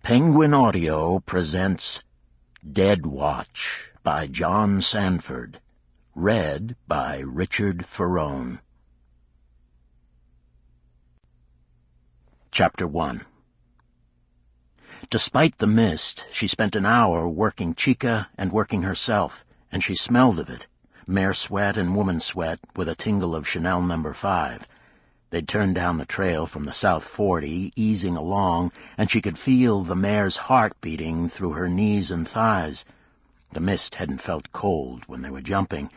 Penguin Audio presents Dead Watch by John Sandford, read by Richard Ferrone. Chapter 1. Despite the mist, she spent an hour working Chica and working herself, and she smelled of it, mare sweat and woman sweat with a tingle of Chanel No. 5. They'd turned down the trail from the South 40, easing along, and she could feel the mare's heart beating through her knees and thighs. The mist hadn't felt cold when they were jumping,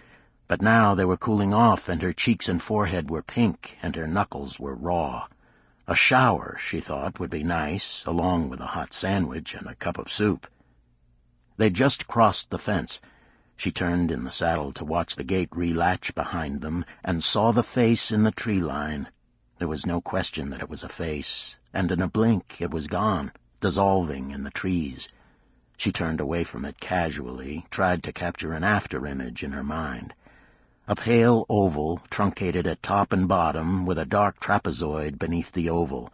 but now they were cooling off, and her cheeks and forehead were pink, and her knuckles were raw. A shower, she thought, would be nice, along with a hot sandwich and a cup of soup. They'd just crossed the fence. She turned in the saddle to watch the gate relatch behind them, and saw the face in the tree line. There was no question that it was a face, and in a blink it was gone, dissolving in the trees. She turned away from it casually, tried to capture an after-image in her mind. A pale oval, truncated at top and bottom, with a dark trapezoid beneath the oval.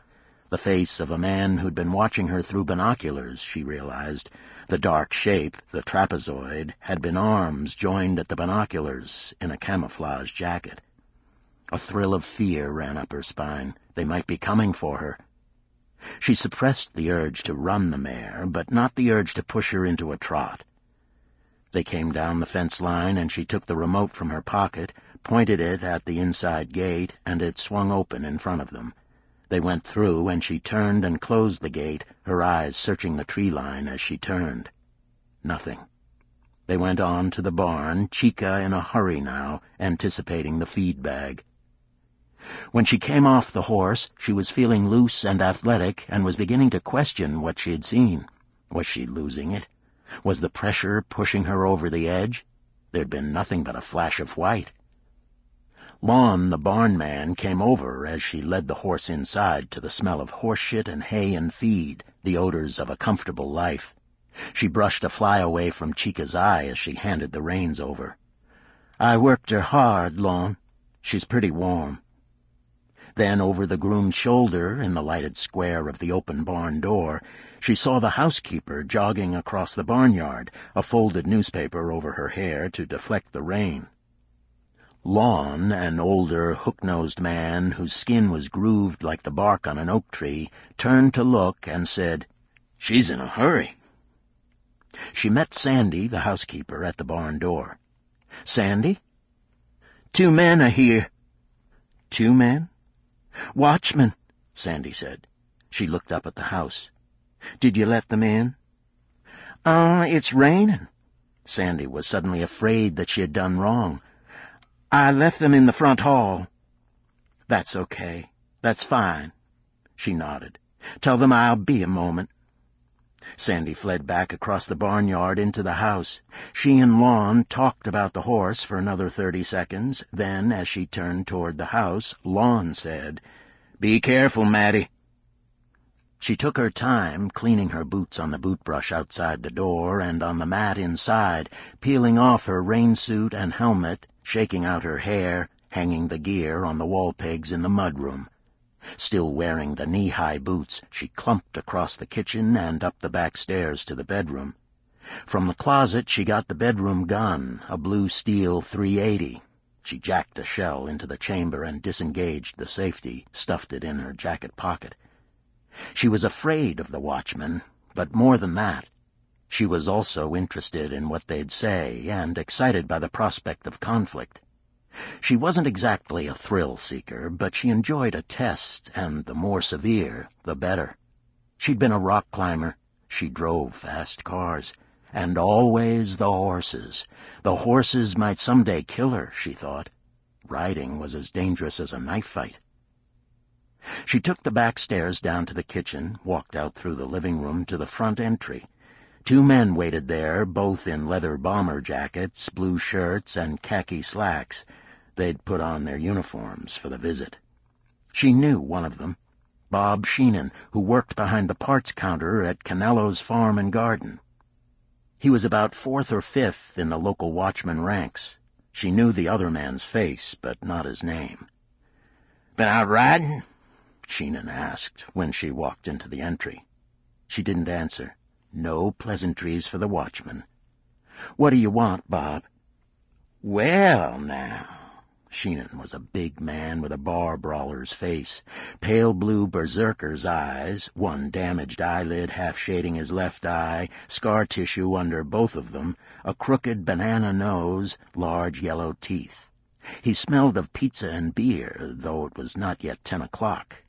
The face of a man who'd been watching her through binoculars, she realized. The dark shape, the trapezoid, had been arms joined at the binoculars in a camouflage jacket. A thrill of fear ran up her spine. They might be coming for her. She suppressed the urge to run the mare, but not the urge to push her into a trot. They came down the fence line, and she took the remote from her pocket, pointed it at the inside gate, and it swung open in front of them. They went through, and she turned and closed the gate, her eyes searching the tree line as she turned. Nothing. They went on to the barn, Chica in a hurry now, anticipating the feed bag. When she came off the horse, she was feeling loose and athletic and was beginning to question what she had seen. Was she losing it? Was the pressure pushing her over the edge? There'd been nothing but a flash of white. Lon, the barn man, came over as she led the horse inside to the smell of horse shit and hay and feed, the odors of a comfortable life. She brushed a fly away from Chica's eye as she handed the reins over. "I worked her hard, Lon. She's pretty warm." Then over the groom's shoulder, in the lighted square of the open barn door, she saw the housekeeper jogging across the barnyard, a folded newspaper over her hair to deflect the rain. Lon, an older, hook-nosed man whose skin was grooved like the bark on an oak tree, turned to look and said, "She's in a hurry." She met Sandy, the housekeeper, at the barn door. "Sandy?" "2 men are here." "2 men?" "Watchmen," Sandy said. She looked up at the house. "Did you let them in?" It's raining." Sandy was suddenly afraid that she had done wrong. "I left them in the front hall." "That's okay. That's fine." She nodded. "Tell them I'll be a moment." Sandy fled back across the barnyard into the house. She and Lon talked about the horse for another 30 seconds. Then, as she turned toward the house, Lon said, "Be careful, Matty." She took her time, cleaning her boots on the boot brush outside the door and on the mat inside, peeling off her rain suit and helmet, shaking out her hair, hanging the gear on the wall pegs in the mudroom. Still wearing the knee-high boots, she clumped across the kitchen and up the back stairs to the bedroom. From the closet she got the bedroom gun, a blue steel .380. She jacked a shell into the chamber and disengaged the safety, stuffed it in her jacket pocket. She was afraid of the watchmen, but more than that. She was also interested in what they'd say and excited by the prospect of conflict. She wasn't exactly a thrill-seeker, but she enjoyed a test, and the more severe, the better. She'd been a rock climber. She drove fast cars. And always the horses. The horses might someday kill her, she thought. Riding was as dangerous as a knife fight. She took the back stairs down to the kitchen, walked out through the living room to the front entry. 2 men waited there, both in leather bomber jackets, blue shirts, and khaki slacks. They'd put on their uniforms for the visit. She knew one of them, Bob Sheenan, who worked behind the parts counter at Canello's Farm and Garden. He was about 4th or 5th in the local watchman ranks. She knew the other man's face, but not his name. "Been out riding?" Sheenan asked when she walked into the entry. She didn't answer. No pleasantries for the watchman. "What do you want, Bob?" "Well, now." Sheenan was a big man with a bar-brawler's face, pale blue berserker's eyes, one damaged eyelid half shading his left eye, scar tissue under both of them, a crooked banana nose, large yellow teeth. He smelled of pizza and beer, though it was not yet 10 o'clock.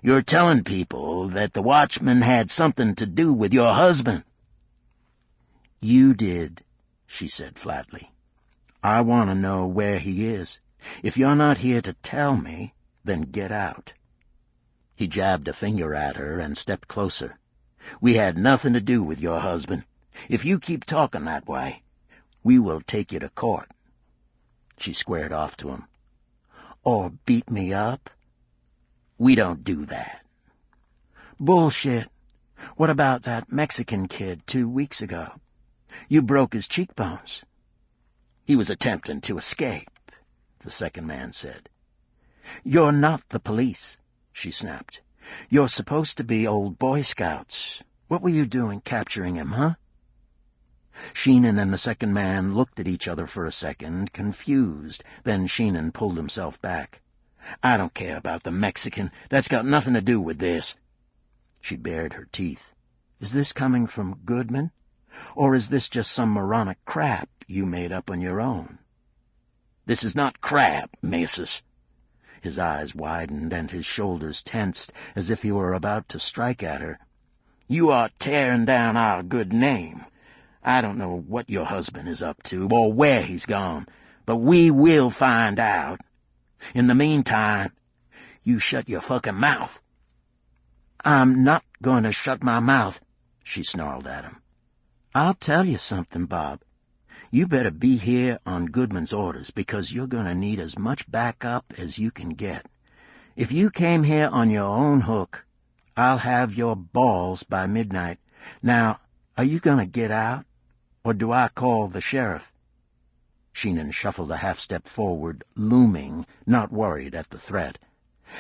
"You're telling people that the watchman had something to do with your husband." "You did," she said flatly. "I want to know where he is. If you're not here to tell me, then get out." He jabbed a finger at her and stepped closer. "We had nothing to do with your husband. If you keep talking that way, we will take you to court." She squared off to him. "Or beat me up?" "We don't do that." "Bullshit. What about that Mexican kid 2 weeks ago? You broke his cheekbones." "He was attempting to escape," the second man said. "You're not the police," she snapped. "You're supposed to be old Boy Scouts. What were you doing capturing him, huh?" Sheenan and the second man looked at each other for a second, confused. Then Sheenan pulled himself back. "I don't care about the Mexican. That's got nothing to do with this." She bared her teeth. "Is this coming from Goodman? Or is this just some moronic crap you made up on your own?" "This is not crap, missus." His eyes widened and his shoulders tensed as if he were about to strike at her. "You are tearing down our good name. I don't know what your husband is up to or where he's gone, but we will find out. In the meantime, you shut your fucking mouth." "I'm not going to shut my mouth," she snarled at him. "I'll tell you something, Bob. You better be here on Goodman's orders, because you're going to need as much backup as you can get. If you came here on your own hook, I'll have your balls by midnight. Now, are you going to get out, or do I call the sheriff?" Sheenan shuffled a half-step forward, looming, not worried at the threat.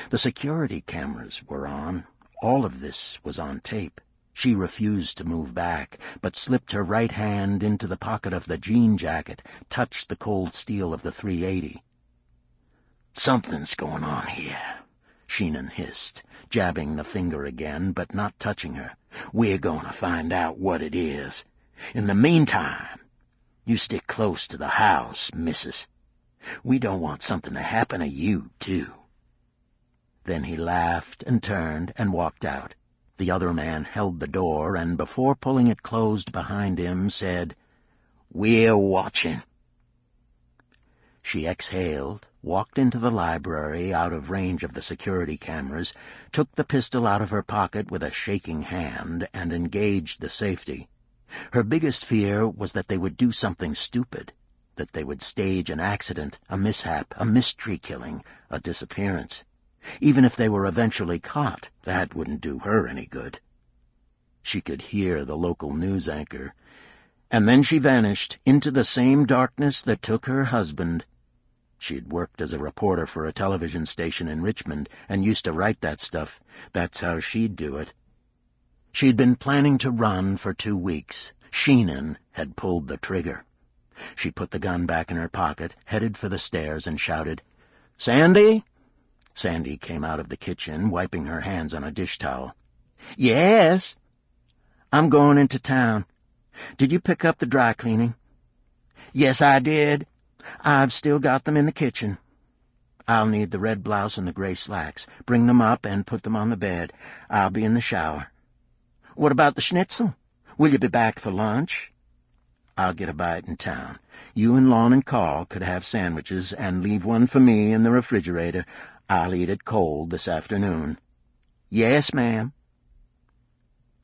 The security cameras were on. All of this was on tape. She refused to move back, but slipped her right hand into the pocket of the jean jacket, touched the cold steel of the .380. "Something's going on here," Sheenan hissed, jabbing the finger again, but not touching her. "We're going to find out what it is. In the meantime, you stick close to the house, missus. We don't want something to happen to you, too." Then he laughed and turned and walked out. The other man held the door and, before pulling it closed behind him, said, "We're watching." She exhaled, walked into the library out of range of the security cameras, took the pistol out of her pocket with a shaking hand, and engaged the safety. Her biggest fear was that they would do something stupid, that they would stage an accident, a mishap, a mystery killing, a disappearance. Even if they were eventually caught, that wouldn't do her any good. She could hear the local news anchor, and then she vanished into the same darkness that took her husband. She'd worked as a reporter for a television station in Richmond and used to write that stuff. That's how she'd do it. She'd been planning to run for 2 weeks. Sheenan had pulled the trigger. She put the gun back in her pocket, headed for the stairs, and shouted, "Sandy?" Sandy came out of the kitchen, wiping her hands on a dish towel. "Yes?" "I'm going into town. Did you pick up the dry cleaning?" "Yes, I did. I've still got them in the kitchen." "I'll need the red blouse and the gray slacks. Bring them up and put them on the bed. I'll be in the shower." "What about the schnitzel? Will you be back for lunch?" "I'll get a bite in town. You and Lon and Carl could have sandwiches, and leave one for me in the refrigerator. I'll eat it cold this afternoon." "Yes, ma'am."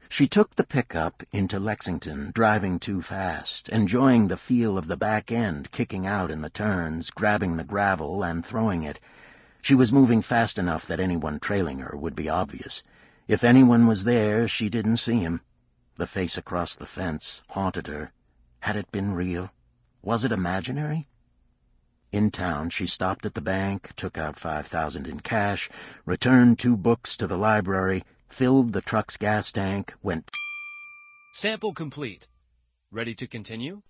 She took the pickup into Lexington, driving too fast, enjoying the feel of the back end kicking out in the turns, grabbing the gravel and throwing it. She was moving fast enough that anyone trailing her would be obvious. If anyone was there, she didn't see him. The face across the fence haunted her. Had it been real? Was it imaginary? In town, she stopped at the bank, took out $5,000 in cash, returned 2 books to the library, filled the truck's gas tank, went... Sample complete. Ready to continue?